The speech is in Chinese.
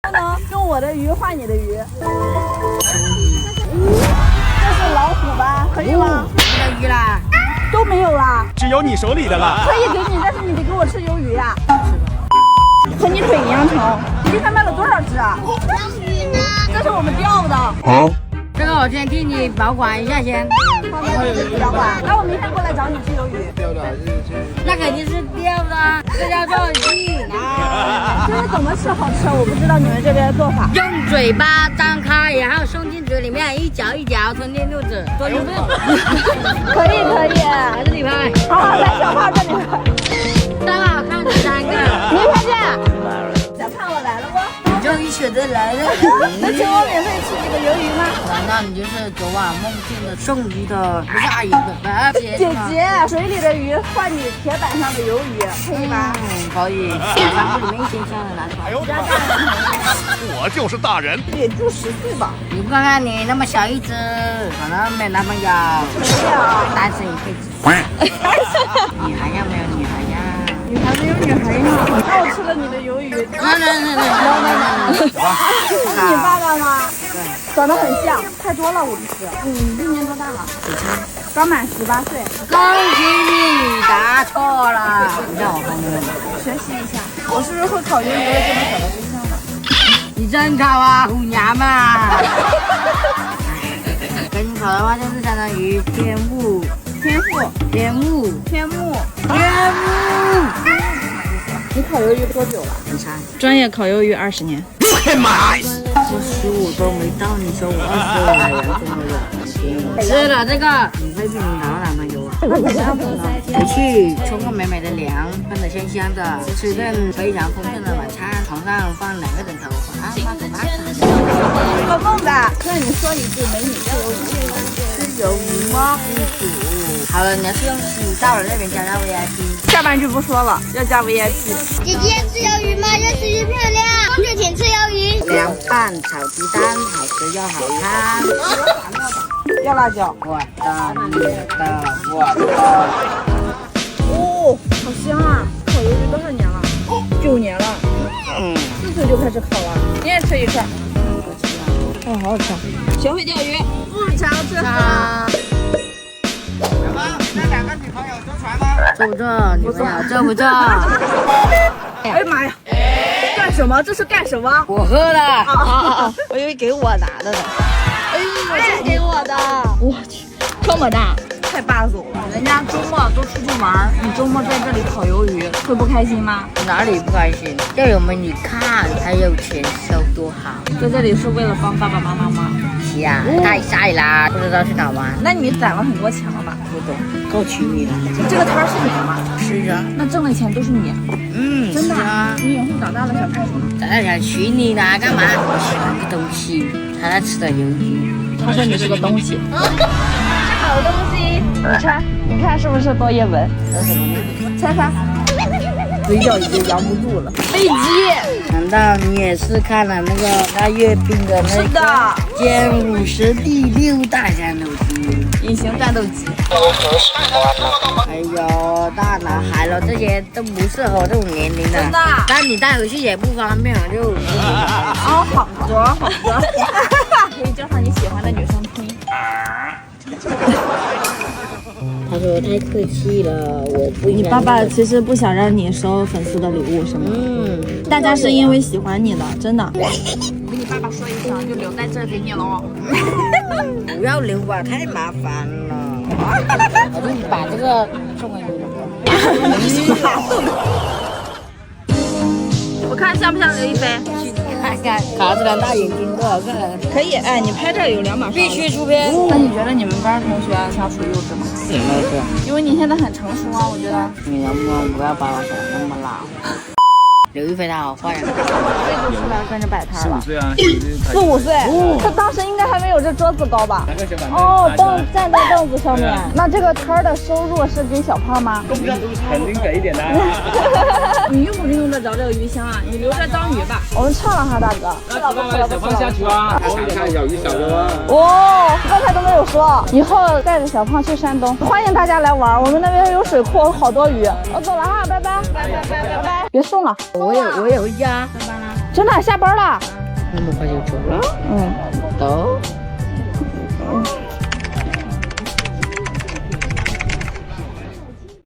能用我的鱼换你的鱼。这是老虎吧？可以吗？没有鱼啦，都没有啦。只有你手里的了。可以给你，但是你得给我吃鱿鱼呀。和你腿一样长。你今天卖了多少只啊？鱼呢？这是我们钓的。这个我先替你保管一下先。好的，老板，那我明天过来找你吃鱿鱼。那肯定是钓的，这叫做鱼啊。这是怎么吃好吃？我不知道你们这边的做法。用嘴巴张开，然后送进嘴里面，一嚼一嚼，吞进肚子，多油嫩。可以可以，来这里拍，好，来小胖这里拍。三个好看的三个，明天见。小胖我来了不？终于选择来了。能请我免费吃这个鱿鱼吗？难道你就是昨晚梦见的送鱼的不是阿姨的姐姐，水里的鱼换你铁板上的鱿鱼，可以吗？可以。仓库里面新鲜的拿出来。我就是大人。也就10岁吧。你不看看你那么小一只，可能没男朋友。没有。单身一辈子。女孩要没有女孩呀？女孩子有女孩样。那我吃了你的鱿鱼。这是你爸爸吗？对。长得很像，太多了50。你今年多大了？刚满18岁。恭喜你答错了。你让我看看。学习一下。我是不是会烤鱿鱼了就能找到对象了？你真烤啊，虎娘们！跟你烤的话就是相当于天幕。你烤鱿鱼多久了？你猜？专业烤鱿鱼20年。我15都没到，你说我20岁了，人这么有。吃了这个，你会比你男朋友啊？回去冲个美美的凉，喷得香香的，吃顿非常丰盛的晚餐，床上放2个枕头，做梦的。那你说一句美女吃鱿鱼。吃鱿鱼吗？不煮。好了，你要是用洗到了那边加到 VIP。下半句不说了，要加 VIP。姐姐吃鱿鱼吗？越吃越漂亮。公主请吃鱿鱼。凉拌炒鸡蛋，好吃又好看。要辣椒。我的，你的，我的。哦，好香啊！烤鱿鱼多少年了？9年了。4岁就开始烤了。你也吃一块。哦，好好吃。学会钓鱼，不常吃好。那2个女朋友坐船吗？坐不坐？女朋友坐不坐？哎呀妈呀！干什么？这是干什么？我喝了。我以为给我拿的呢。哎呦，这是给我的。我去，这么大，太霸总了。人家周末都出去玩，你周末在这里烤鱿鱼，会不开心吗？哪里不开心？要有美女看，还有钱收，多好。在这里是为了帮爸爸妈妈吗？是啊，太晒啦，不知道去哪玩。那你攒了很多钱了吧？不懂，够娶你了。这个摊儿是你的吗？是啊。那挣的钱都是你？真的啊。你以后长大了想干什么？长大想娶你呢，干嘛？我喜欢个东西，他在吃的鱿鱼。他说你是个东西。好东西，你看是不是多叶文？有什么呢？猜猜。嘴角已经扬不住了。飞机。难道你也是看了那阅兵的那个歼50第6代战斗机？隐形战斗机。哎呦，大男孩了，这些都不适合这种年龄的。真的？但你带回去也不方便，就。哦，好的。可以叫上你喜欢的女生听。他说太客气了，我不。你爸爸其实不想让你收粉丝的礼物是吗？大家是因为喜欢你的，真的。我跟你爸爸说一声，就留在这儿给你喽。不要留吧，太麻烦了。我就把这个送给你。我看像不像刘亦菲？看看卡子两大眼睛多好看。可以，哎，你拍这有2码。必须出片。那你觉得你们班同学相处幼稚吗？没事。因为你现在很成熟啊，我觉得。你能不能不要把我想那么老？刘亦菲她好坏呀。岁就出来跟着摆摊了。4、5岁啊。4、5岁，他当时应该还没有这桌子高吧？哦，站在凳子上面。那这个摊儿的收入是给小胖吗？肯定给一点的。你用不用得着这个鱼香啊？你留着当鱼吧。我们唱了哈，大哥。小胖下去啊！看小鱼小的啊。哦，刚才都没有说。以后带着小胖去山东，欢迎大家来玩。我们那边有水库，有好多鱼。我走了哈，拜拜。别送了。我也回家。拜拜啦。真的下班了。那么快就走了？嗯。走。